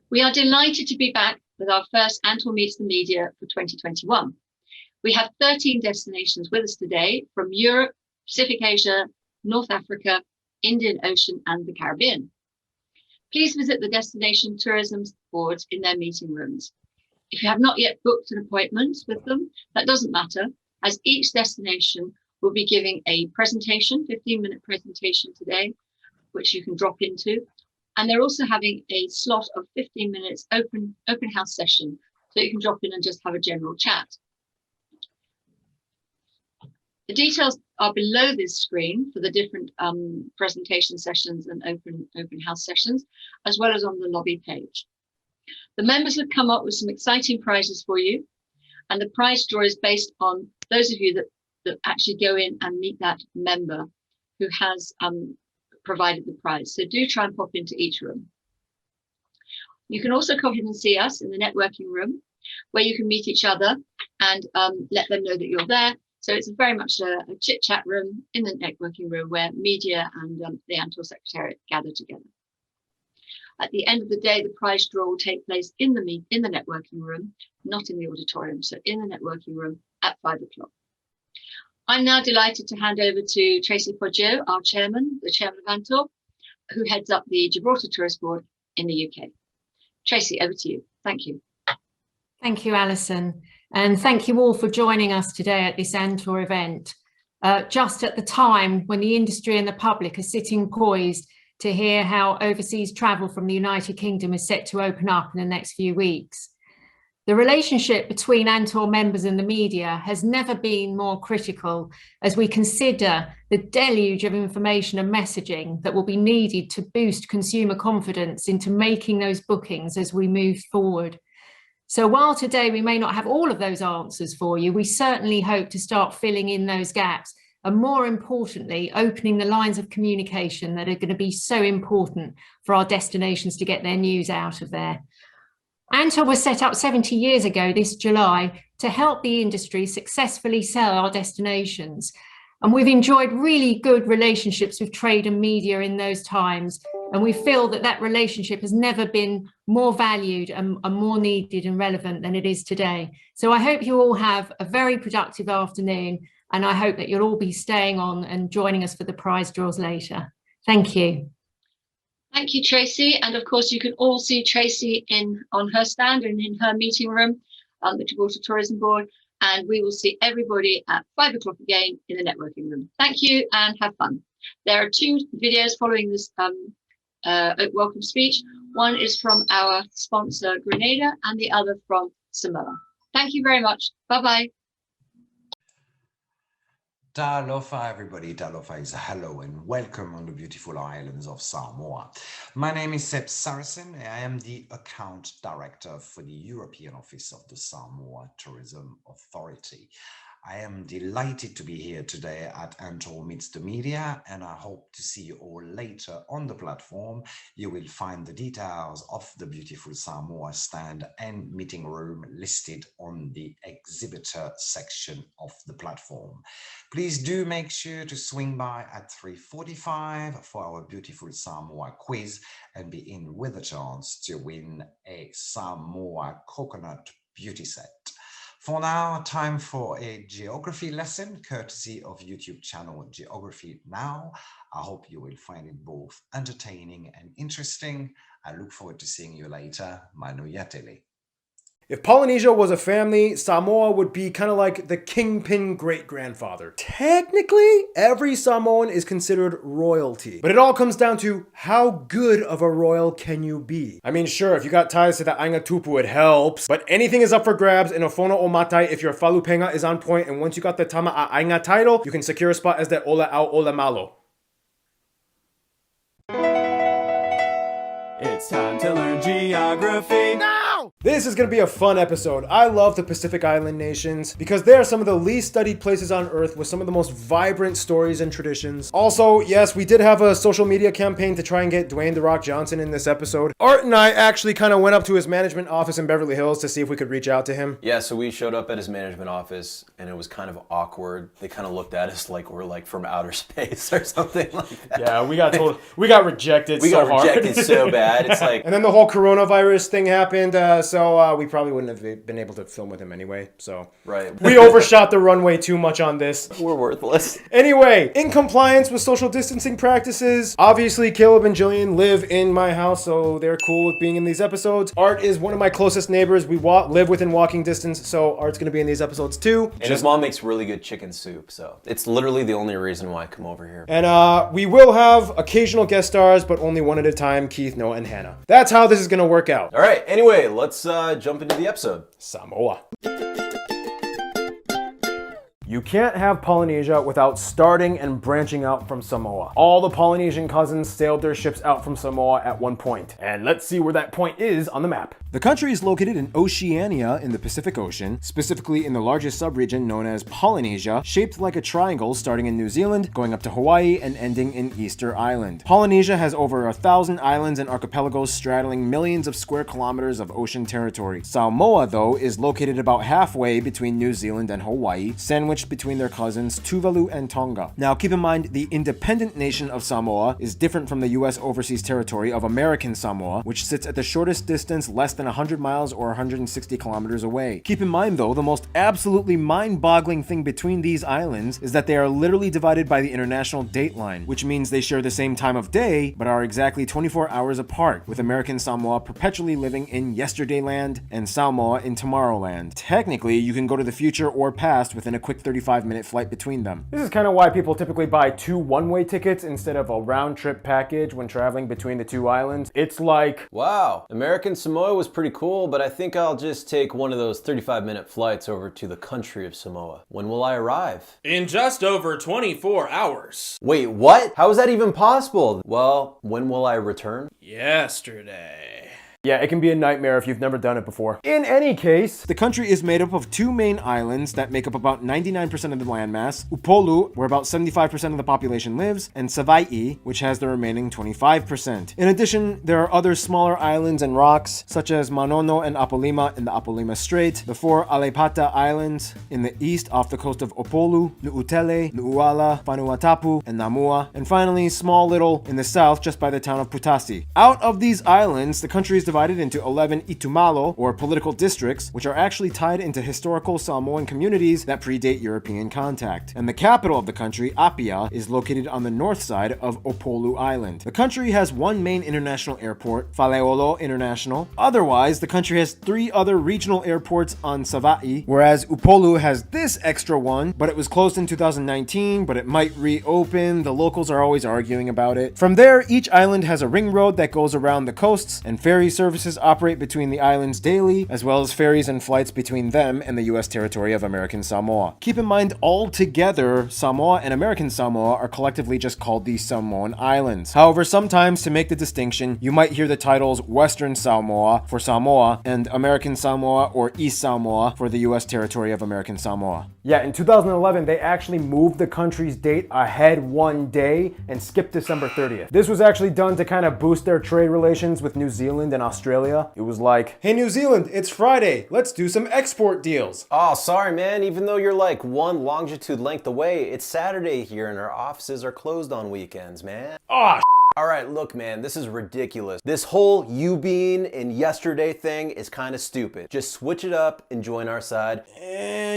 We are delighted to be back with our first ANTOR Meets the Media for 2021. We have 13 destinations with us today from Europe, Pacific Asia, North Africa, Indian Ocean and the Caribbean. Please visit the destination tourism boards in their meeting rooms. If you have not yet booked an appointment with them, that doesn't matter, as each destination will be giving a presentation, 15-minute presentation today, which you can drop into. And they're also having a slot of 15 minutes open house session, so you can drop in and just have a general chat. The details are below this screen for the different presentation sessions and open house sessions, as well as on the lobby page. The members have come up with some exciting prizes for you, and the prize draw is based on those of you that actually go in and meet that member who has provided the prize. So do try and pop into each room. You can also come in and see us in the networking room, where you can meet each other and let them know that you're there. So it's very much a chit-chat room in the networking room where media and the ANTOR Secretariat gather together. At the end of the day, the prize draw will take place in the networking room, not in the auditorium, so in the networking room at 5 o'clock. I'm now delighted to hand over to Tracy Poggio, our chairman, the chairman of ANTOR, who heads up the Gibraltar Tourist Board in the UK. Tracy, over to you. Thank you. Thank you, Alison. And thank you all for joining us today at this ANTOR event, just at the time when the industry and the public are sitting poised to hear how overseas travel from the United Kingdom is set to open up in the next few weeks. The relationship between ANTOR members and the media has never been more critical as we consider the deluge of information and messaging that will be needed to boost consumer confidence into making those bookings as we move forward. So while today we may not have all of those answers for you, we certainly hope to start filling in those gaps and, more importantly, opening the lines of communication that are going to be so important for our destinations to get their news out of there. ANTOR was set up 70 years ago this July to help the industry successfully sell our destinations. And we've enjoyed really good relationships with trade and media in those times. And we feel that that relationship has never been more valued and more needed and relevant than it is today. So I hope you all have a very productive afternoon, and I hope that you'll all be staying on and joining us for the prize draws later. Thank you. Thank you, Tracy. And of course, you can all see Tracy on her stand and in her meeting room on the Gibraltar Tourism Board. And we will see everybody at 5 o'clock again in the networking room. Thank you and have fun. There are 2 videos following this welcome speech. One is from our sponsor, Grenada, and the other from Samoa. Thank you very much. Bye-bye. Talofa everybody, Talofa is hello and welcome on the beautiful islands of Samoa. My name is Seb Saracen. I am the account director for the European office of the Samoa Tourism Authority. I am delighted to be here today at ANTOR Meets the Media, and I hope to see you all later on the platform. You will find the details of the beautiful Samoa stand and meeting room listed on the exhibitor section of the platform. Please do make sure to swing by at 3:45 for our beautiful Samoa quiz and be in with a chance to win a Samoa coconut beauty set. For now, time for a geography lesson, courtesy of YouTube channel Geography Now. I hope you will find it both entertaining and interesting. I look forward to seeing you later. Manu Yatele. If Polynesia was a family, Samoa would be kind of like the kingpin great-grandfather. Technically, every Samoan is considered royalty, but it all comes down to how good of a royal can you be? I mean, sure, if you got ties to the Ainga Tupu, it helps, but anything is up for grabs in a Fono o Matai if your Falupenga is on point, and once you got the Tama a Ainga title, you can secure a spot as the Ola au Ola Malo. It's time to learn geography. Now! This is going to be a fun episode. I love the Pacific Island nations because they are some of the least studied places on Earth with some of the most vibrant stories and traditions. Also, yes, we did have a social media campaign to try and get Dwayne "The Rock" Johnson in this episode. Art and I actually kind of went up to his management office in Beverly Hills to see if we could reach out to him. Yeah, so we showed up at his management office and it was kind of awkward. They kind of looked at us like we're like from outer space or something like that. Yeah, we got rejected We so got hard. rejected so bad. It's like, And then the whole coronavirus thing happened, so we probably wouldn't have been able to film with him anyway. So right. we overshot the runway too much on this. We're worthless. Anyway, in compliance with social distancing practices, obviously Caleb and Jillian live in my house, so they're cool with being in these episodes. Art is one of my closest neighbors. We live within walking distance, so Art's gonna be in these episodes too. And his mom makes really good chicken soup, so it's literally the only reason why I come over here. And we will have occasional guest stars, but only one at a time, Keith, Noah, and Hannah. That's how this is gonna work out. All right, anyway, let's jump into the episode. Samoa. You can't have Polynesia without starting and branching out from Samoa. All the Polynesian cousins sailed their ships out from Samoa at one point. And let's see where that point is on the map. The country is located in Oceania in the Pacific Ocean, specifically in the largest subregion known as Polynesia, shaped like a triangle starting in New Zealand, going up to Hawaii, and ending in Easter Island. Polynesia has over 1,000 islands and archipelagos straddling millions of square kilometers of ocean territory. Samoa, though, is located about halfway between New Zealand and Hawaii, sandwiched between their cousins Tuvalu and Tonga. Now, keep in mind, the independent nation of Samoa is different from the US overseas territory of American Samoa, which sits at the shortest distance less than 100 miles or 160 kilometers away. Keep in mind, though, the most absolutely mind-boggling thing between these islands is that they are literally divided by the international dateline, which means they share the same time of day, but are exactly 24 hours apart, with American Samoa perpetually living in Yesterdayland and Samoa in Tomorrowland. Technically, you can go to the future or past within a quick 35-minute flight between them. This is kind of why people typically buy 2 one-way tickets instead of a round-trip package when traveling between the 2 islands. It's like, Wow, American Samoa was pretty cool, but I think I'll just take one of those 35-minute flights over to the country of Samoa. When will I arrive? In just over 24 hours. Wait, what? How is that even possible? Well, when will I return? Yesterday. yeah, it can be a nightmare if you've never done it before. In any case, the country is made up of 2 main islands that make up about 99% of the landmass, Upolu, where about 75% of the population lives, and Savaii, which has the remaining 25%. In addition, there are other smaller islands and rocks, such as Manono and Apolima in the Apolima Strait, the 4 Alepata Islands in the east off the coast of Upolu, Nu'utele, Nu'uala, Vanuatapu, and Namua, and finally, small little in the south just by the town of Putasi. Out of these islands, the country is divided into 11 itumalo, or political districts, which are actually tied into historical Samoan communities that predate European contact. And the capital of the country, Apia, is located on the north side of Upolu Island. The country has 1 main international airport, Faleolo International. Otherwise, the country has 3 other regional airports on Savaii, whereas Upolu has this extra one, but it was closed in 2019, but it might reopen. The locals are always arguing about it. From there, each island has a ring road that goes around the coasts, and ferry services operate between the islands daily, as well as ferries and flights between them and the US territory of American Samoa. Keep in mind, all together, Samoa and American Samoa are collectively just called the Samoan Islands. However, sometimes to make the distinction, you might hear the titles Western Samoa for Samoa and American Samoa or East Samoa for the US territory of American Samoa. Yeah, in 2011, they actually moved the country's date ahead 1 day and skipped December 30th. This was actually done to kind of boost their trade relations with New Zealand and Australia. It was like, hey New Zealand, it's Friday, let's do some export deals. Oh, sorry, man. Even though you're like 1 longitude length away, it's Saturday here and our offices are closed on weekends, man. Ah, All right, look, man, this is ridiculous. This whole you being in yesterday thing is kind of stupid. Just switch it up and join our side.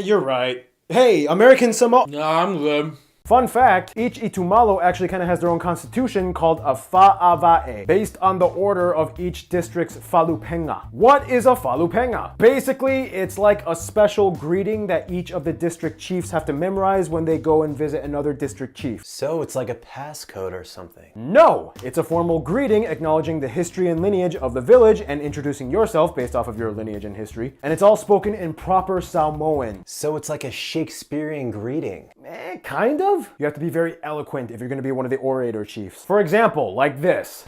you're right. Hey, American Samoa. No, I'm good. Fun fact, each Itumalo actually kind of has their own constitution called a Fa'avae, based on the order of each district's falupenga. What is a falupenga? Basically, it's like a special greeting that each of the district chiefs have to memorize when they go and visit another district chief. So it's like a passcode or something. No, it's a formal greeting acknowledging the history and lineage of the village and introducing yourself based off of your lineage and history. And it's all spoken in proper Samoan. So it's like a Shakespearean greeting. Kind of. of? You have to be very eloquent if you're going to be one of the orator chiefs. For example, like this.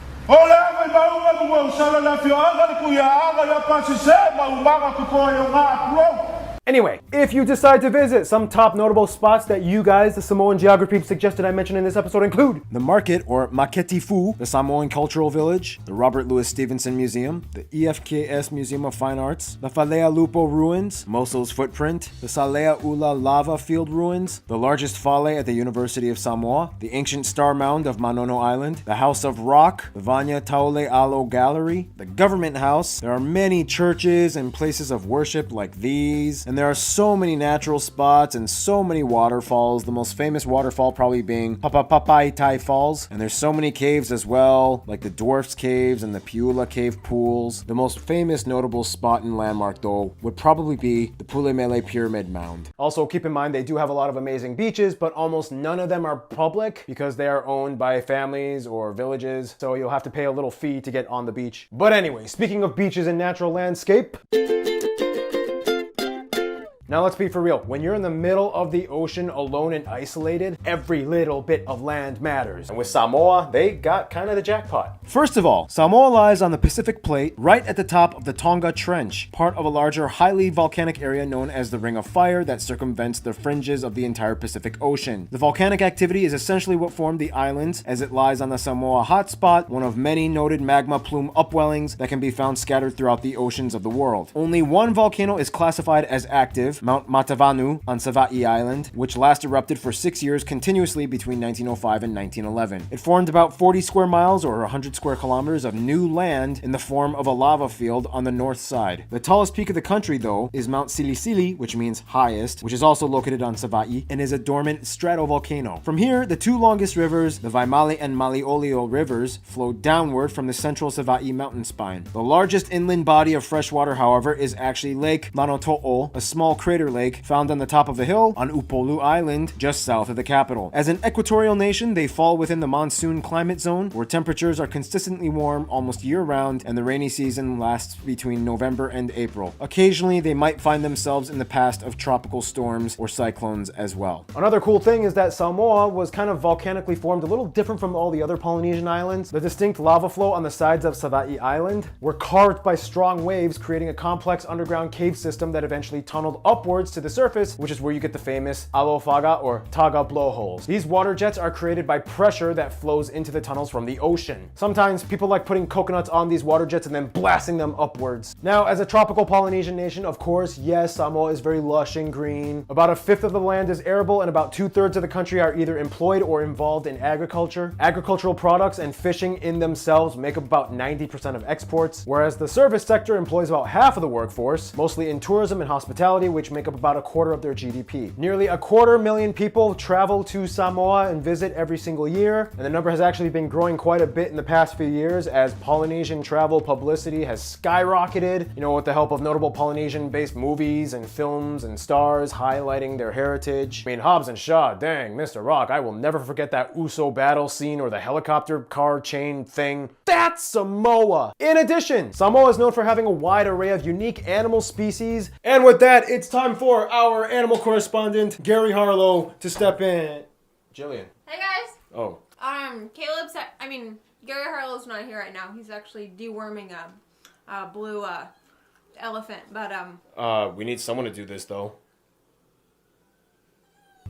Anyway, if you decide to visit, some top notable spots that you guys, the Samoan geography suggested I mention in this episode include the market, or Maketifu, the Samoan Cultural Village, the Robert Louis Stevenson Museum, the EFKS Museum of Fine Arts, the Falea Lupo Ruins, Moso's Footprint, the Salea Ula Lava Field Ruins, the largest fale at the University of Samoa, the ancient star mound of Manono Island, the House of Rock, the Vanya Taule Alo Gallery, the Government House. There are many churches and places of worship like these, and there are so many natural spots and so many waterfalls, the most famous waterfall probably being Papapapaitai Falls, and there's so many caves as well, like the Dwarfs Caves and the Piula Cave Pools. The most famous notable spot and landmark though would probably be the Pulemele Pyramid Mound. Also keep in mind they do have a lot of amazing beaches, but almost none of them are public because they are owned by families or villages, so you'll have to pay a little fee to get on the beach. But anyway, speaking of beaches and natural landscape, now let's be for real, when you're in the middle of the ocean alone and isolated, every little bit of land matters. And with Samoa, they got kind of the jackpot. First of all, Samoa lies on the Pacific Plate, right at the top of the Tonga Trench, part of a larger, highly volcanic area known as the Ring of Fire that circumvents the fringes of the entire Pacific Ocean. The volcanic activity is essentially what formed the islands, as it lies on the Samoa hotspot, one of many noted magma plume upwellings that can be found scattered throughout the oceans of the world. Only one volcano is classified as active, Mount Matavanu on Savaii Island, which last erupted for 6 years continuously between 1905 and 1911. It formed about 40 square miles or 100 square kilometers of new land in the form of a lava field on the north side. The tallest peak of the country, though, is Mount Silisili, which means highest, which is also located on Savaii and is a dormant stratovolcano. From here, the two longest rivers, the Vaimali and Maliolio rivers, flow downward from the central Savaii mountain spine. The largest inland body of fresh water, however, is actually Lake Manoto'o, a small crater lake found on the top of a hill on Upolu Island, just south of the capital. As an equatorial nation, they fall within the monsoon climate zone, where temperatures are consistently warm almost year-round, and the rainy season lasts between November and April. Occasionally, they might find themselves in the path of tropical storms or cyclones as well. Another cool thing is that Samoa was kind of volcanically formed, a little different from all the other Polynesian islands. The distinct lava flow on the sides of Savaii Island were carved by strong waves, creating a complex underground cave system that eventually tunneled upwards to the surface, which is where you get the famous alofaga or taga blowholes. These water jets are created by pressure that flows into the tunnels from the ocean. Sometimes people like putting coconuts on these water jets and then blasting them upwards. Now, as a tropical Polynesian nation, of course, yes, Samoa is very lush and green. About a fifth of the land is arable, and about 2/3 of the country are either employed or involved in agriculture. Agricultural products and fishing in themselves make up about 90% of exports, whereas the service sector employs about half of the workforce, mostly in tourism and hospitality, which make up about a quarter of their GDP. Nearly 250,000 people travel to Samoa and visit every single year, and the number has actually been growing quite a bit in the past few years as Polynesian travel publicity has skyrocketed, with the help of notable Polynesian-based movies and films and stars highlighting their heritage. I mean, Hobbs and Shaw, dang, Mr. Rock, I will never forget that Uso battle scene or the helicopter car chain thing. That's Samoa! In addition, Samoa is known for having a wide array of unique animal species, and with that, it's time for our animal correspondent, Gary Harlow, to step in. Jillian. Hey guys. Oh. Gary Harlow's not here right now. He's actually deworming a blue elephant, but we need someone to do this though.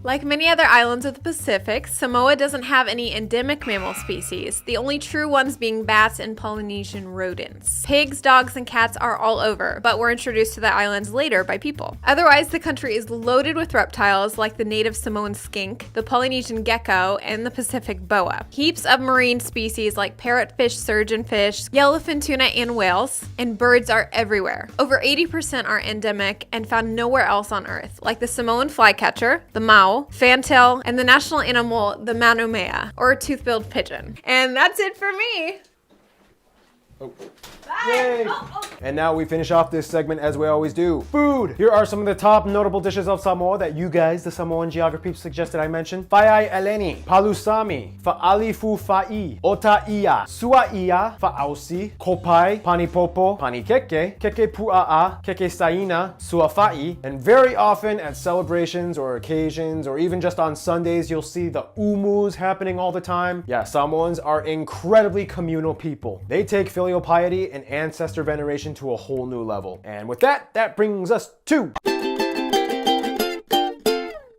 Like many other islands of the Pacific, Samoa doesn't have any endemic mammal species, the only true ones being bats and Polynesian rodents. Pigs, dogs, and cats are all over, but were introduced to the islands later by people. Otherwise, the country is loaded with reptiles like the native Samoan skink, the Polynesian gecko, and the Pacific boa. Heaps of marine species like parrotfish, surgeonfish, yellowfin tuna, and whales, and birds are everywhere. Over 80% are endemic and found nowhere else on Earth, like the Samoan flycatcher, the mau, fantail, and the national animal, the manumea, or tooth-billed pigeon. And that's it for me. Yay. And now we finish off this segment as we always do. Food! Here are some of the top notable dishes of Samoa that you guys, the Samoan geography, suggested I mention. Faiai eleni, palusami, fa'alifu fa'i, ota'ia, sua'ia, fa'ausi, kopai, panipopo, panikeke, keke pua'a, keke saina, suafa'i, and very often at celebrations or occasions or even just on Sundays, you'll see the umus happening all the time. Yeah, Samoans are incredibly communal people. They take filial piety and ancestor veneration to a whole new level. And with that, that brings us to...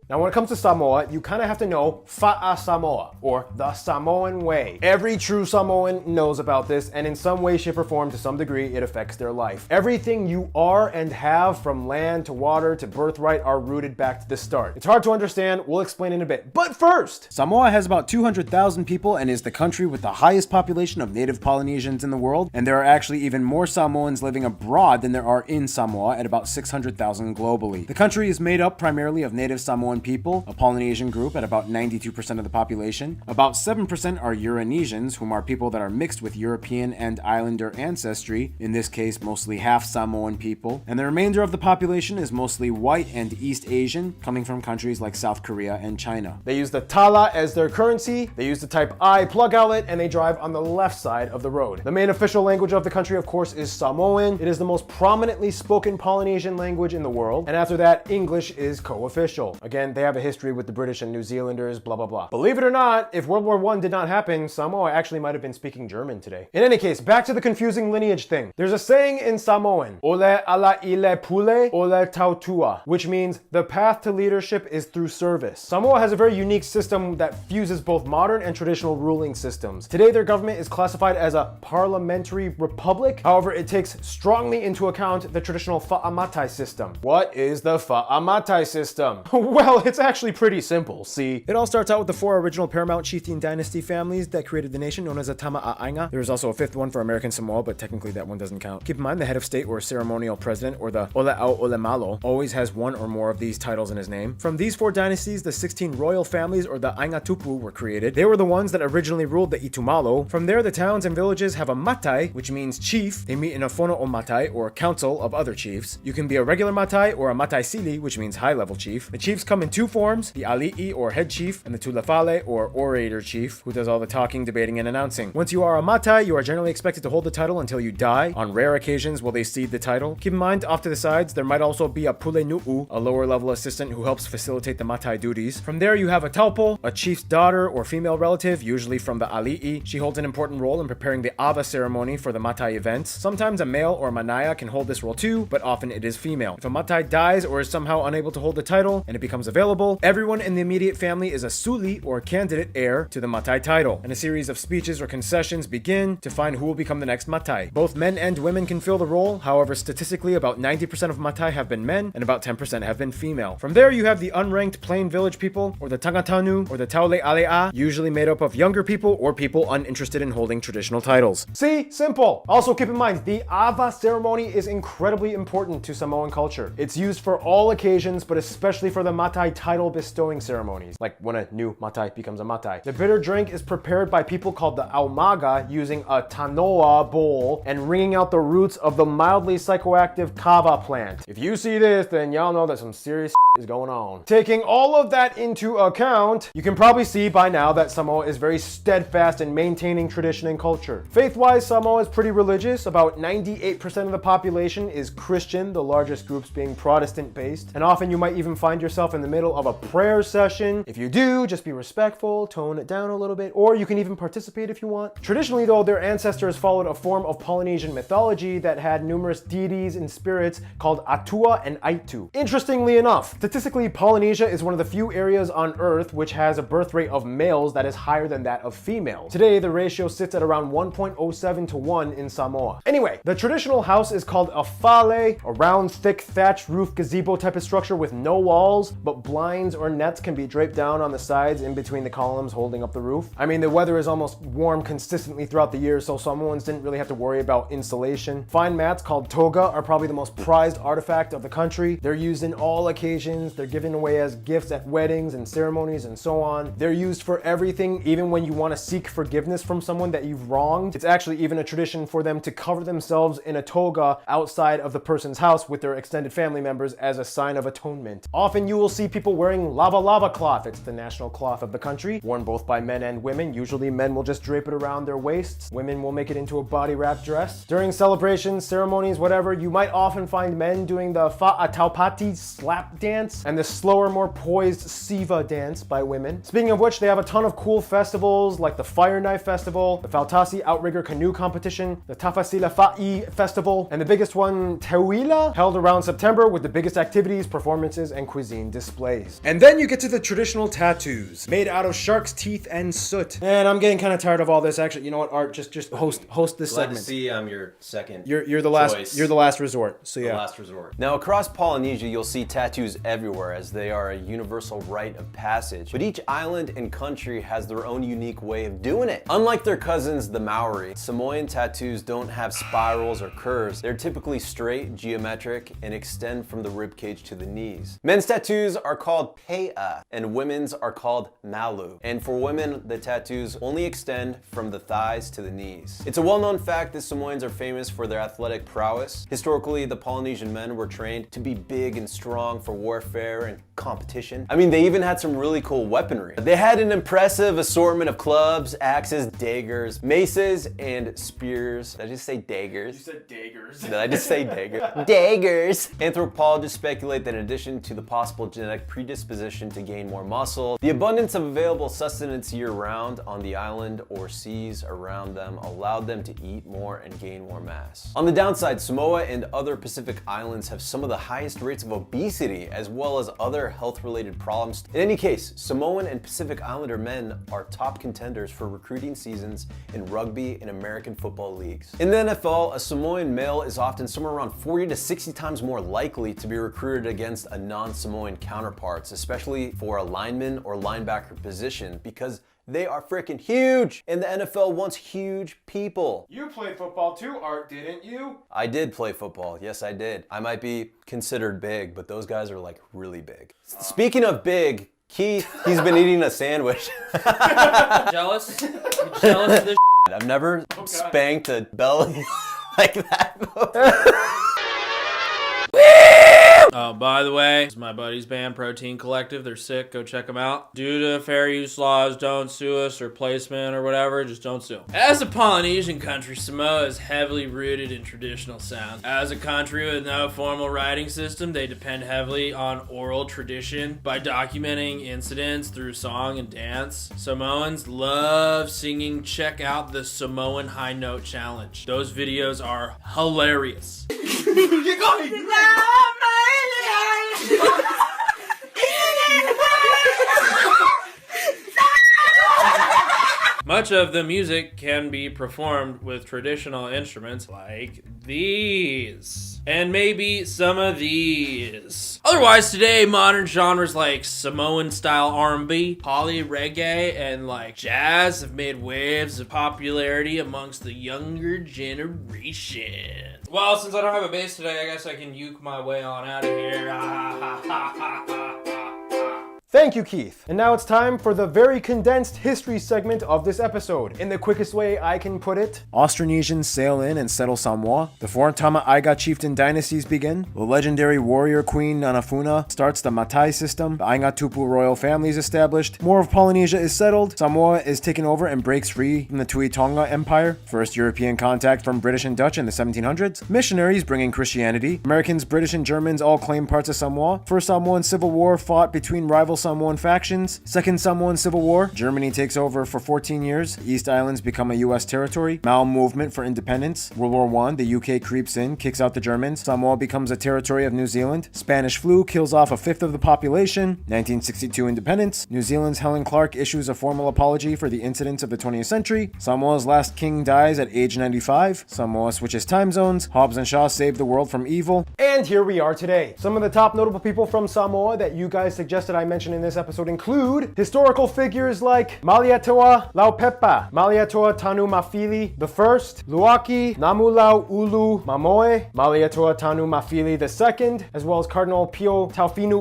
Now, when it comes to Samoa, you kind of have to know Fa'a Samoa, or the Samoan way. Every true Samoan knows about this, and in some way, shape, or form, to some degree, it affects their life. Everything you are and have, from land to water to birthright, are rooted back to the start. It's hard to understand, we'll explain in a bit. But first, Samoa has about 200,000 people and is the country with the highest population of native Polynesians in the world, and there are actually even more Samoans living abroad than there are in Samoa, at about 600,000 globally. The country is made up primarily of native Samoan people, a Polynesian group at about 92% of the population. About 7% are Euronesians, whom are people that are mixed with European and Islander ancestry, in this case mostly half Samoan people. And the remainder of the population is mostly white and East Asian, coming from countries like South Korea and China. They use the tala as their currency, they use the type I plug outlet, and they drive on the left side of the road. The main official language of the country, of course, is Samoan. It is the most prominently spoken Polynesian language in the world, and after that, English is co-official. Again, they have a history with the British and New Zealanders, blah, blah, blah. Believe it or not, if World War I did not happen, Samoa actually might have been speaking German today. In any case, back to the confusing lineage thing. There's a saying in Samoan, ole ala ile pule, ole tautua, which means the path to leadership is through service. Samoa has a very unique system that fuses both modern and traditional ruling systems. Today, their government is classified as a parliamentary republic. However, it takes strongly into account the traditional fa'amatai system. What is the fa'amatai system? Well, it's actually pretty simple. See, it all starts out with the 4 original paramount chieftain dynasty families that created the nation, known as the Tama'a'ainga. There was also a 5th one for American Samoa, but technically that one doesn't count. Keep in mind, the head of state or ceremonial president, or the Ole'au Olemalo, always has one or more of these titles in his name. From these 4 dynasties, the 16 royal families, or the Aingatupu, were created. They were the ones that originally ruled the Itumalo. From there, the towns and villages have a matai, which means chief. They meet in a fono o matai, or council of other chiefs. You can be a regular matai or a matai sili, which means high-level chief. The chiefs come in 2 forms, the ali'i or head chief, and the tulafale or orator chief, who does all the talking, debating, and announcing. Once you are a matai, you are generally expected to hold the title until you die. On rare occasions will they cede the title. Keep in mind, off to the sides, there might also be a pule nu'u, a lower level assistant who helps facilitate the matai duties. From there, you have a taupo, a chief's daughter or female relative, usually from the ali'i. She holds an important role in preparing the ava ceremony for the matai events. Sometimes a male or manaya can hold this role too, but often it is female. If a matai dies or is somehow unable to hold the title and it becomes available, everyone in the immediate family is a suli or candidate heir to the matai title, and a series of speeches or concessions begin to find who will become the next matai. Both men and women can fill the role. However, statistically, about 90% of matai have been men and about 10% have been female. From there, you have the unranked plain village people, or the tangatanu, or the taule alea, usually made up of younger people or people uninterested in holding traditional titles. See? Simple. Also keep in mind, the ava ceremony is incredibly important to Samoan culture. It's used for all occasions, but especially for the matai title bestowing ceremonies, like when a new matai becomes a matai. The bitter drink is prepared by people called the aumaga using a tanoa bowl and wringing out the roots of the mildly psychoactive kava plant. If you see this, then y'all know that some serious is going on. Taking all of that into account, you can probably see by now that Samoa is very steadfast in maintaining tradition and culture. Faith-wise, Samoa is pretty religious. About 98% of the population is Christian, the largest groups being Protestant-based, and often you might even find yourself in the middle of a prayer session. If you do, just be respectful, tone it down a little bit, or you can even participate if you want. Traditionally though, their ancestors followed a form of Polynesian mythology that had numerous deities and spirits called Atua and Aitu. Interestingly enough, statistically, Polynesia is one of the few areas on Earth which has a birth rate of males that is higher than that of females. Today, the ratio sits at around 1.07 to 1 in Samoa. Anyway, the traditional house is called a fale, a round, thick, thatched roof gazebo type of structure with no walls, but blinds or nets can be draped down on the sides in between the columns holding up the roof. I mean, the weather is almost warm consistently throughout the year, so Samoans didn't really have to worry about insulation. Fine mats called toga are probably the most prized artifact of the country. They're used in all occasions. They're given away as gifts at weddings and ceremonies and so on. They're used for everything, even when you want to seek forgiveness from someone that you've wronged. It's actually even a tradition for them to cover themselves in a toga outside of the person's house with their extended family members as a sign of atonement. Often you will see people wearing lava cloth. It's the national cloth of the country, worn both by men and women. Usually men will just drape it around their waists. Women will make it into a body wrap dress. During celebrations, ceremonies, whatever, you might often find men doing the Fa'ataupati slap dance and the slower, more poised Siva dance by women. Speaking of which, they have a ton of cool festivals like the Fire Knife Festival, the Fautasi Outrigger Canoe Competition, the Tafasila Fa'i Festival, and the biggest one, Teuila, held around September with the biggest activities, performances, and cuisine displays. And then you get to the traditional tattoos, made out of shark's teeth and soot. And I'm getting kind of tired of all this. Actually, you know what, Art? Just host this Glad segment. to see I'm your second. You're the last. choice. You're the last resort. So The yeah. last resort. Now, across Polynesia, you'll see tattoos everywhere as they are a universal rite of passage. But each island and country has their own unique way of doing it. Unlike their cousins, the Maori, Samoan tattoos don't have spirals or curves. They're typically straight, geometric, and extend from the ribcage to the knees. Men's tattoos are called pea, and women's are called malu. And for women, the tattoos only extend from the thighs to the knees. It's a well-known fact that Samoans are famous for their athletic prowess. Historically, the Polynesian men were trained to be big and strong for warfare and competition. I mean, they even had some really cool weaponry. They had an impressive assortment of clubs, axes, daggers, maces, and spears. Did I just say daggers? You said daggers. Did I just say daggers? Daggers! Anthropologists speculate that in addition to the possible genetic predisposition to gain more muscle, the abundance of available sustenance year-round on the island or seas around them allowed them to eat more and gain more mass. On the downside, Samoa and other Pacific islands have some of the highest rates of obesity as well as other health-related problems. In any case, Samoan and Pacific Islander men are top contenders for recruiting seasons in rugby and American football leagues. In the NFL, a Samoan male is often somewhere around 40 to 60 times more likely to be recruited against a non-Samoan counterparts, especially for a lineman or linebacker position, because they are freaking huge, and the NFL wants huge people. You played football too, Art, didn't you? I did play football. Yes, I did. I might be considered big, but those guys are like really big. Speaking of big, Keith, he's been eating a sandwich. Jealous? You jealous of this? I've never spanked a belly like that before. Oh, by the way, this is my buddy's band, Protein Collective. They're sick. Go check them out. Due to fair use laws, don't sue us or placement or whatever. Just don't sue. As a Polynesian country, Samoa is heavily rooted in traditional sounds. As a country with no formal writing system, they depend heavily on oral tradition by documenting incidents through song and dance. Samoans love singing. Check out the Samoan High Note Challenge. Those videos are hilarious. Much of the music can be performed with traditional instruments like these. And maybe some of these. Otherwise, today, modern genres like Samoan style R&B, poly reggae, and like jazz have made waves of popularity amongst the younger generation. Well, since I don't have a bass today, I guess I can uke my way on out of here. Thank you, Keith. And now it's time for the very condensed history segment of this episode. In the quickest way I can put it, Austronesians sail in and settle Samoa. The four Tama-Aiga chieftain dynasties begin. The legendary warrior queen Nanafuna starts the Matai system. The Aingatupu royal family is established. More of Polynesia is settled. Samoa is taken over and breaks free from the Tui Tonga Empire. First European contact from British and Dutch in the 1700s. Missionaries bringing Christianity. Americans, British, and Germans all claim parts of Samoa. First Samoan civil war fought between rival Samoan factions. Second Samoan Civil War, Germany takes over for 14 years. East Islands become a US territory. Mao movement for independence. World War I, the UK creeps in, kicks out the Germans. Samoa becomes a territory of New Zealand. Spanish flu kills off a fifth of the population. 1962 independence. New Zealand's Helen Clark issues a formal apology for the incidents of the 20th century. Samoa's last king dies at age 95. Samoa switches time zones. Hobbs and Shaw save the world from evil. And here we are today. Some of the top notable people from Samoa that you guys suggested I mention in this episode include historical figures like Malietoa Laupepa, Malietoa Tanu Mafili the First, Luaki Namulau Ulu Mamoe, Malietoa Tanu Mafili the Second, as well as Cardinal Pio Taufinu.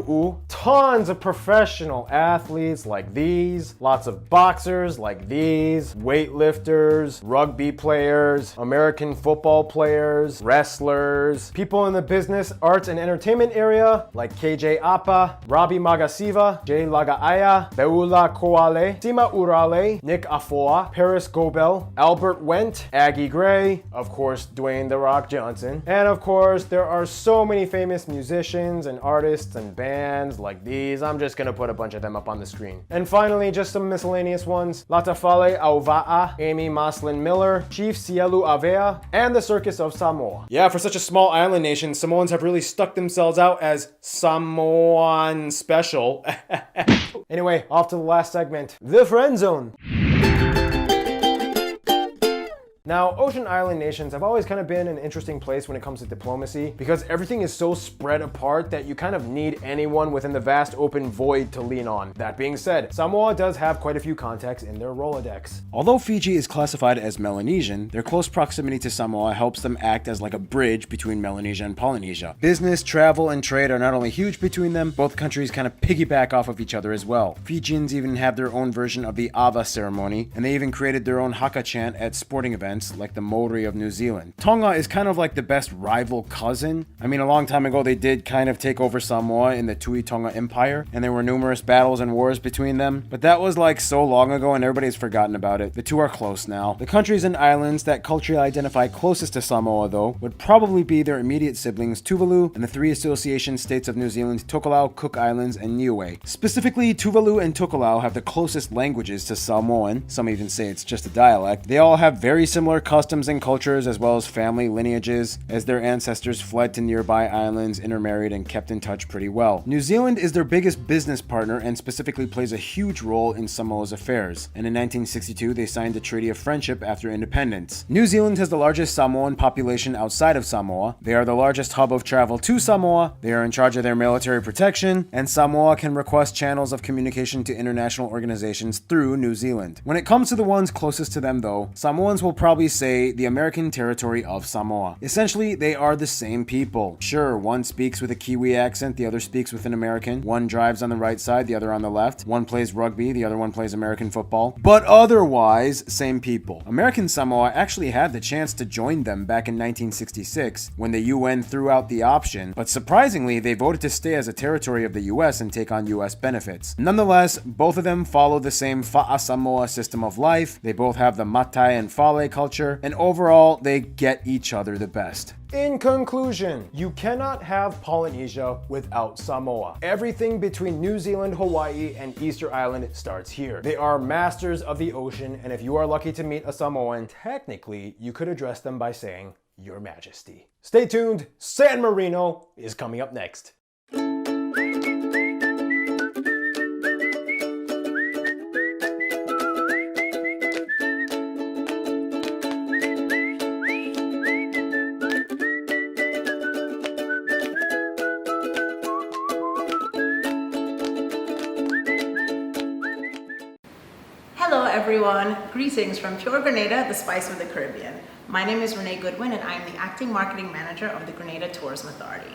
Tons of professional athletes like these, lots of boxers like these, weightlifters, rugby players, American football players, wrestlers, people in the business, arts, and entertainment area like KJ Apa, Robbie Magasiva, Jay Lagaaya, Beula Koale, Sima Urale, Nick Afoa, Paris Gobel, Albert Wendt, Aggie Gray, of course Dwayne The Rock Johnson, and of course there are so many famous musicians and artists and bands like these. I'm just gonna put a bunch of them up on the screen. And finally, just some miscellaneous ones: Latafale Auva'a, Amy Maslin Miller, Chief Cielu Avea, and the Circus of Samoa. Yeah, for such a small island nation, Samoans have really stuck themselves out as Samoan special. Anyway, off to the last segment, the friend zone. Now, ocean island nations have always kind of been an interesting place when it comes to diplomacy because everything is so spread apart that you kind of need anyone within the vast open void to lean on. That being said, Samoa does have quite a few contacts in their Rolodex. Although Fiji is classified as Melanesian, their close proximity to Samoa helps them act as like a bridge between Melanesia and Polynesia. Business, travel, and trade are not only huge between them, both countries kind of piggyback off of each other as well. Fijians even have their own version of the Ava ceremony, and they even created their own haka chant at sporting events like the Maori of New Zealand. Tonga is kind of like the best rival cousin. I mean, a long time ago they did kind of take over Samoa in the Tui Tonga Empire, and there were numerous battles and wars between them, but that was like so long ago and everybody's forgotten about it. The two are close now. The countries and islands that culturally identify closest to Samoa, though, would probably be their immediate siblings Tuvalu and the three association states of New Zealand, Tokelau, Cook Islands, and Niue. Specifically, Tuvalu and Tokelau have the closest languages to Samoan. Some even say it's just a dialect. They all have very similar customs and cultures as well as family lineages, as their ancestors fled to nearby islands, intermarried, and kept in touch pretty well. New Zealand is their biggest business partner and specifically plays a huge role in Samoa's affairs, and in 1962 they signed a Treaty of Friendship after independence. New Zealand has the largest Samoan population outside of Samoa. They are the largest hub of travel to Samoa, they are in charge of their military protection, and Samoa can request channels of communication to international organizations through New Zealand. When it comes to the ones closest to them though, Samoans will probably say the American territory of Samoa. Essentially, they are the same people. Sure, one speaks with a Kiwi accent, the other speaks with an American. One drives on the right side, the other on the left. One plays rugby, the other one plays American football. But otherwise, same people. American Samoa actually had the chance to join them back in 1966 when the UN threw out the option, but surprisingly, they voted to stay as a territory of the US and take on US benefits. Nonetheless, both of them follow the same Fa'a Samoa system of life. They both have the Matai and Fale culture, and overall, they get each other the best. In conclusion, you cannot have Polynesia without Samoa. Everything between New Zealand, Hawaii, and Easter Island starts here. They are masters of the ocean, and if you are lucky to meet a Samoan, technically, you could address them by saying, Your Majesty. Stay tuned, San Marino is coming up next. Hello everyone, greetings from Pure Grenada, the spice of the Caribbean. My name is Renee Goodwin and I'm the Acting Marketing Manager of the Grenada Tourism Authority.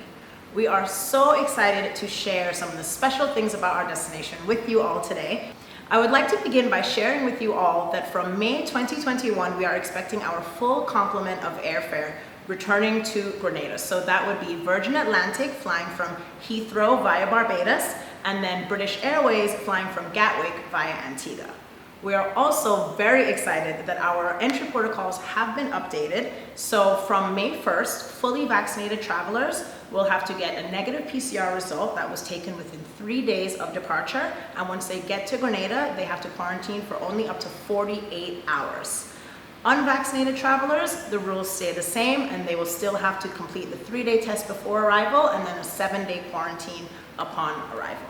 We are so excited to share some of the special things about our destination with you all today. I would like to begin by sharing with you all that from May 2021, we are expecting our full complement of airfare returning to Grenada. So that would be Virgin Atlantic flying from Heathrow via Barbados, and then British Airways flying from Gatwick via Antigua. We are also very excited that our entry protocols have been updated. So from May 1st, fully vaccinated travelers will have to get a negative PCR result that was taken within 3 days of departure. And once they get to Grenada, they have to quarantine for only up to 48 hours. Unvaccinated travelers, the rules stay the same, and they will still have to complete the 3-day test before arrival and then a 7-day quarantine upon arrival.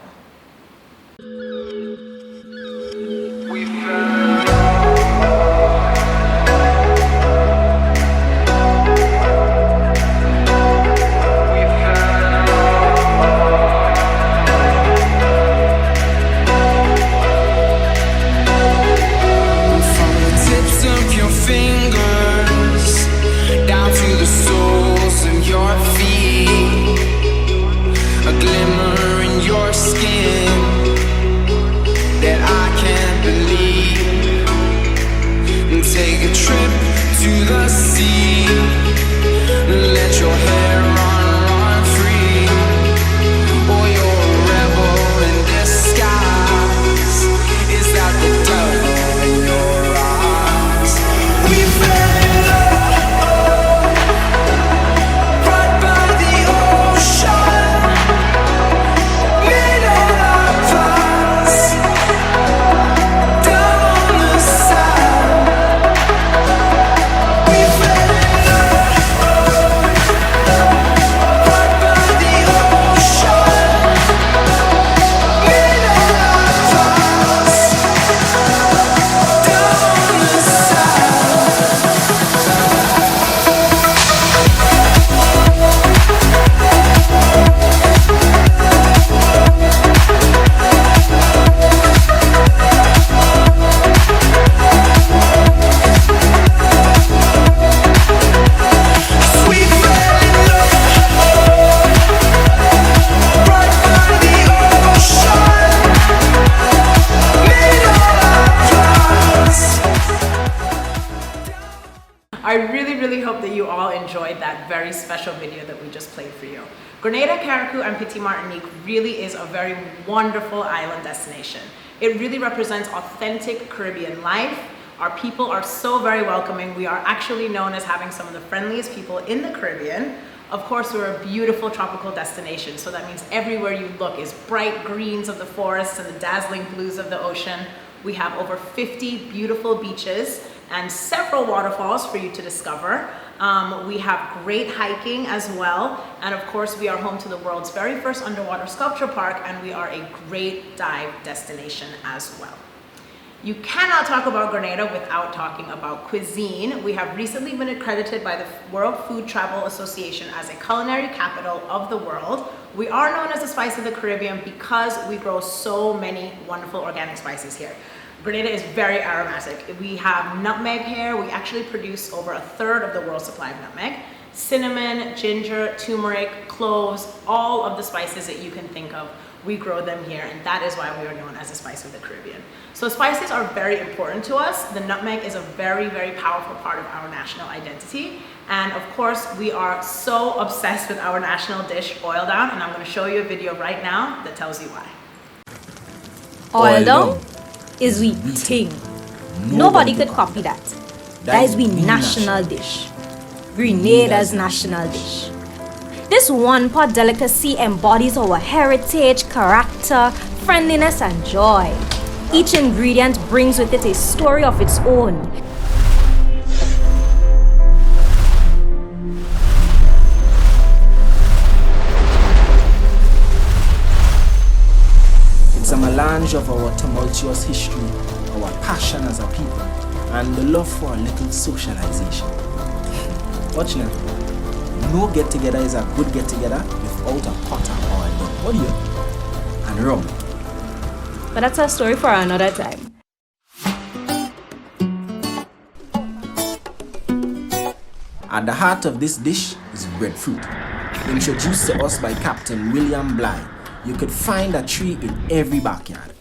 I really hope that you all enjoyed that very special video that we just played for you. Grenada, Carriacou, and Petite Martinique really is a very wonderful island destination. It really represents authentic Caribbean life. Our people are so very welcoming. We are actually known as having some of the friendliest people in the Caribbean. Of course, we're a beautiful tropical destination, so that means everywhere you look is bright greens of the forests and the dazzling blues of the ocean. We have over 50 beautiful beaches and several waterfalls for you to discover. We have great hiking as well. And of course, we are home to the world's very first underwater sculpture park, and we are a great dive destination as well. You cannot talk about Grenada without talking about cuisine. We have recently been accredited by the World Food Travel Association as a culinary capital of the world. We are known as the Spice of the Caribbean because we grow so many wonderful organic spices here. Grenada is very aromatic. We have nutmeg here. We actually produce over 1/3 of the world's supply of nutmeg. Cinnamon, ginger, turmeric, cloves, all of the spices that you can think of, we grow them here, and that is why we are known as the Spice of the Caribbean. So spices are very important to us. The nutmeg is a very powerful part of our national identity. And of course, we are so obsessed with our national dish, oil down, and I'm going to show you a video right now that tells you why. Oil down is we thing. Nobody could copy that. That is we national dish. Grenada's national dish. This one-pot delicacy embodies our heritage, character, friendliness, and joy. Each ingredient brings with it a story of its own. It's a melange of our tumultuous history, our passion as a people, and the love for a little socialization. Watch now. No get-together is a good get-together without a pot of oil. What do you? And rum. But that's a story for another time. At the heart of this dish is breadfruit. Introduced to us by Captain William Bligh, you could find a tree in every backyard.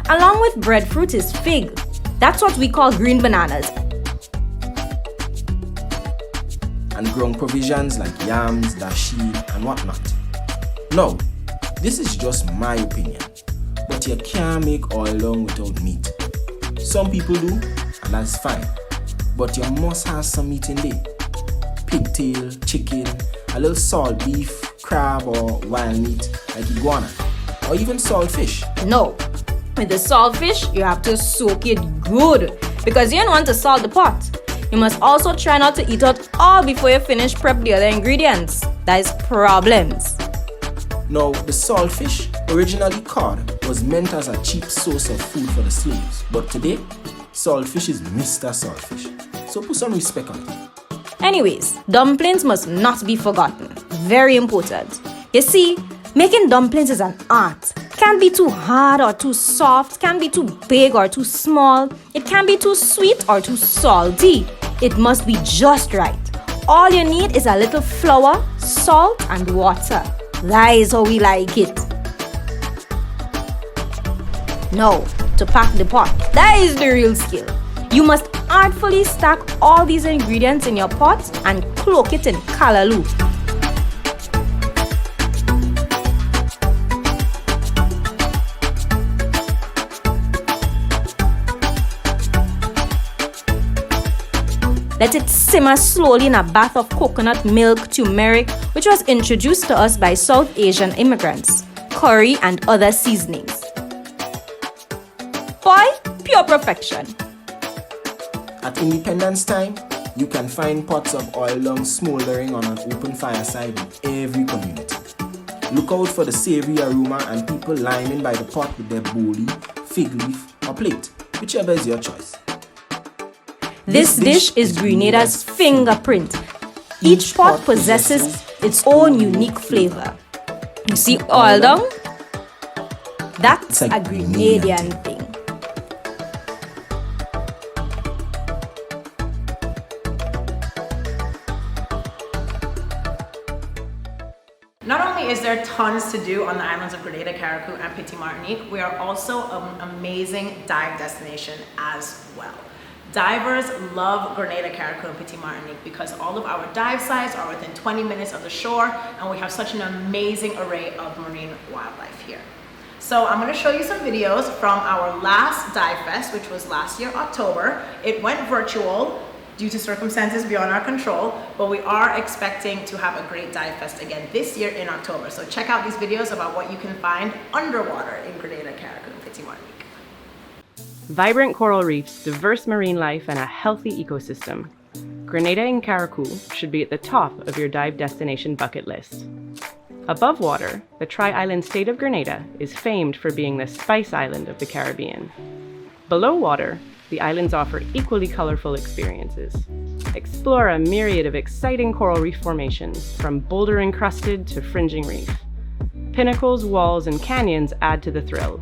Along with breadfruit is fig, That's what we call green bananas. And growing provisions like yams, dashi, and whatnot. Now, this is just my opinion, but you can't make oil long without meat. Some people do, and that's fine, but you must have some meat in there. Pigtail, chicken, a little salt beef, crab, or wild meat like iguana, or even saltfish. No, with the saltfish, you have to soak it good because you don't want to salt the pot. You must also try not to eat out all before you finish prep the other ingredients. That is problems. Now, the saltfish, originally cod, was meant as a cheap source of food for the slaves. But today, saltfish is Mr. Saltfish. So put some respect on it. Anyways, dumplings must not be forgotten. Very important. You see, making dumplings is an art. Can't be too hard or too soft, can't be too big or too small. It can't be too sweet or too salty. It must be just right. All you need is a little flour, salt, and water. That is how we like it. Now, to pack the pot. That is the real skill. You must artfully stack all these ingredients in your pot and cloak it in callaloo. Let it simmer slowly in a bath of coconut milk, turmeric, which was introduced to us by South Asian immigrants, curry and other seasonings. Boy, pure perfection. At Independence Time, you can find pots of oil long smoldering on an open fireside in every community. Look out for the savory aroma and people lining by the pot with their bowlie, fig leaf, or plate, whichever is your choice. This dish is Grenada's fingerprint. Each pot possesses its own unique flavor. You see oil down? That's a Grenadian thing. Not only is there tons to do on the islands of Grenada, Carriacou, and Petite Martinique, we are also an amazing dive destination as well. Divers love Grenada, Carriacou, and Petite Martinique because all of our dive sites are within 20 minutes of the shore and we have such an amazing array of marine wildlife here. So I'm going to show you some videos from our last Dive Fest, which was last year, October. It went virtual due to circumstances beyond our control, but we are expecting to have a great Dive Fest again this year in October. So check out these videos about what you can find underwater in Grenada, Carriacou, and Petite Martinique. Vibrant coral reefs, diverse marine life, and a healthy ecosystem. Grenada and Carriacou should be at the top of your dive destination bucket list. Above water, the tri-island state of Grenada is famed for being the spice island of the Caribbean. Below water, the islands offer equally colorful experiences. Explore a myriad of exciting coral reef formations, from boulder-encrusted to fringing reef. Pinnacles, walls, and canyons add to the thrill.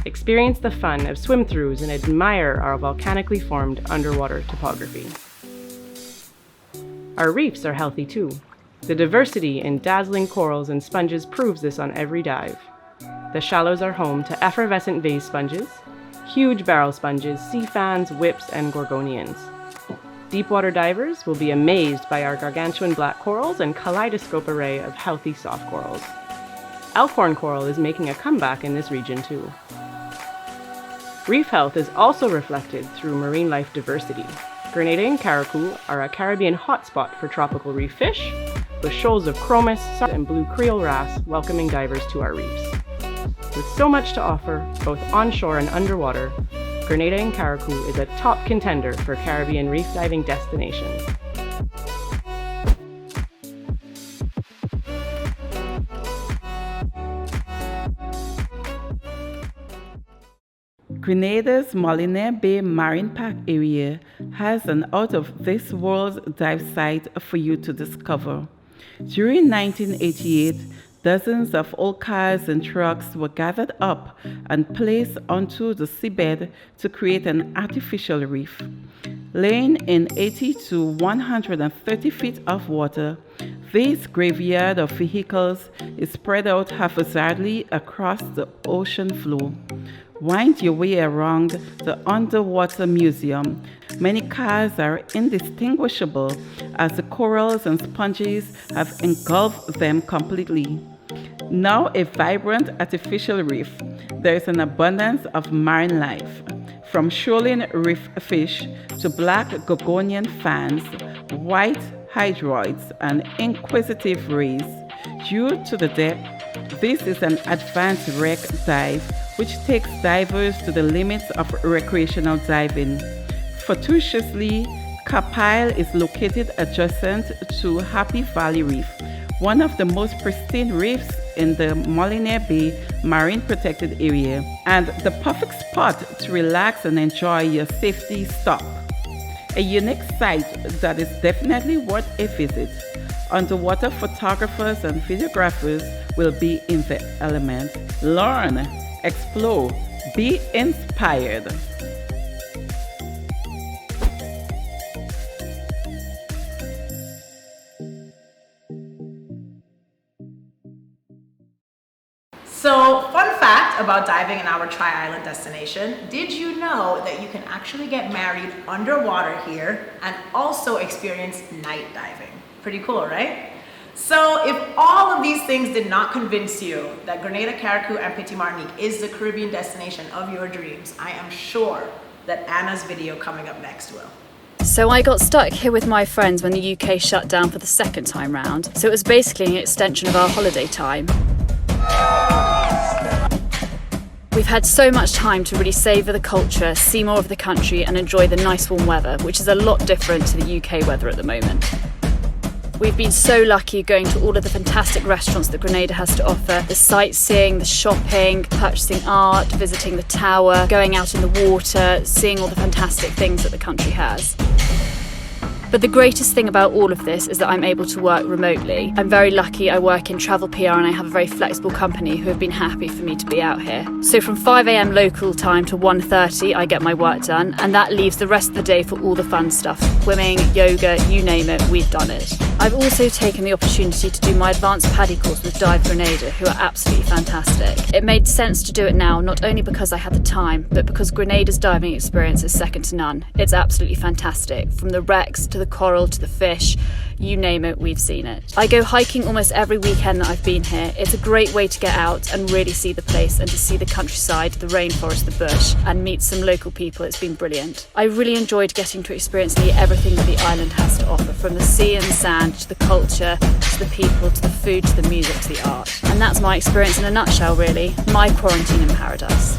Experience the fun of swim-throughs and admire our volcanically formed underwater topography. Our reefs are healthy too. The diversity in dazzling corals and sponges proves this on every dive. The shallows are home to effervescent vase sponges, huge barrel sponges, sea fans, whips, and gorgonians. Deepwater divers will be amazed by our gargantuan black corals and kaleidoscope array of healthy soft corals. Elkhorn coral is making a comeback in this region too. Reef health is also reflected through marine life diversity. Grenada and Carriacou are a Caribbean hotspot for tropical reef fish, with shoals of chromis and blue creole wrasse welcoming divers to our reefs. With so much to offer, both onshore and underwater, Grenada and Carriacou is a top contender for Caribbean reef diving destinations. Grenada's Molinaire Bay Marine Park area has an out-of-this-world dive site for you to discover. During 1988, dozens of old cars and trucks were gathered up and placed onto the seabed to create an artificial reef. Laying in 80 to 130 feet of water, This graveyard of vehicles is spread out haphazardly across the ocean floor. Wind your way around the underwater museum. Many cars are indistinguishable as the corals and sponges have engulfed them completely. Now a vibrant artificial reef, there is an abundance of marine life, from shoreline reef fish to black gorgonian fans, white hydroids, and inquisitive rays. Due to the depth, this is an advanced wreck dive which takes divers to the limits of recreational diving. Fortuitously, Kapile is located adjacent to Happy Valley Reef, one of the most pristine reefs in the Molinaire Bay Marine Protected Area, and the perfect spot to relax and enjoy your safety stop. A unique site that is definitely worth a visit. Underwater photographers and videographers will be in the element. Learn, explore, be inspired. So, fun fact about diving in our Tri-Island destination, did you know that you can actually get married underwater here and also experience night diving? Pretty cool, right? So, if all of these things did not convince you that Grenada, Carriacou, and Petit Martinique is the Caribbean destination of your dreams, I am sure that Anna's video coming up next will. So I got stuck here with my friends when the UK shut down for the second time round, so it was basically an extension of our holiday time. We've had so much time to really savour the culture, see more of the country and enjoy the nice warm weather, which is a lot different to the UK weather at the moment. We've been so lucky going to all of the fantastic restaurants that Grenada has to offer, the sightseeing, the shopping, purchasing art, visiting the tower, going out in the water, seeing all the fantastic things that the country has. But the greatest thing about all of this is that I'm able to work remotely. I'm very lucky. I work in travel PR and I have a very flexible company who have been happy for me to be out here. So from 5 AM local time to 1:30 I get my work done, and that leaves the rest of the day for all the fun stuff. Swimming, yoga, you name it, we've done it. I've also taken the opportunity to do my advanced PADI course with Dive Grenada, who are absolutely fantastic. It made sense to do it now, not only because I had the time, but because Grenada's diving experience is second to none. It's absolutely fantastic, from the wrecks to the coral to the fish, you name it, we've seen it. I go hiking almost every weekend that I've been here. It's a great way to get out and really see the place and to see the countryside, the rainforest, the bush, and meet some local people. It's been brilliant. I really enjoyed getting to experience nearly everything that the island has to offer, from the sea and sand to the culture, to the people, to the food, to the music, to the art. And that's my experience in a nutshell, really. My quarantine in paradise.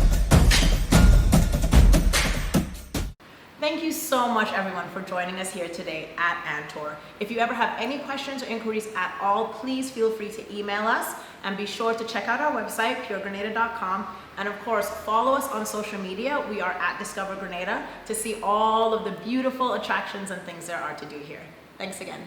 Thank you so much, everyone, for joining us here today at ANTOR. If you ever have any questions or inquiries at all, please feel free to email us, and be sure to check out our website, puregrenada.com, and of course, follow us on social media. We are at Discover Grenada to see all of the beautiful attractions and things there are to do here. Thanks again.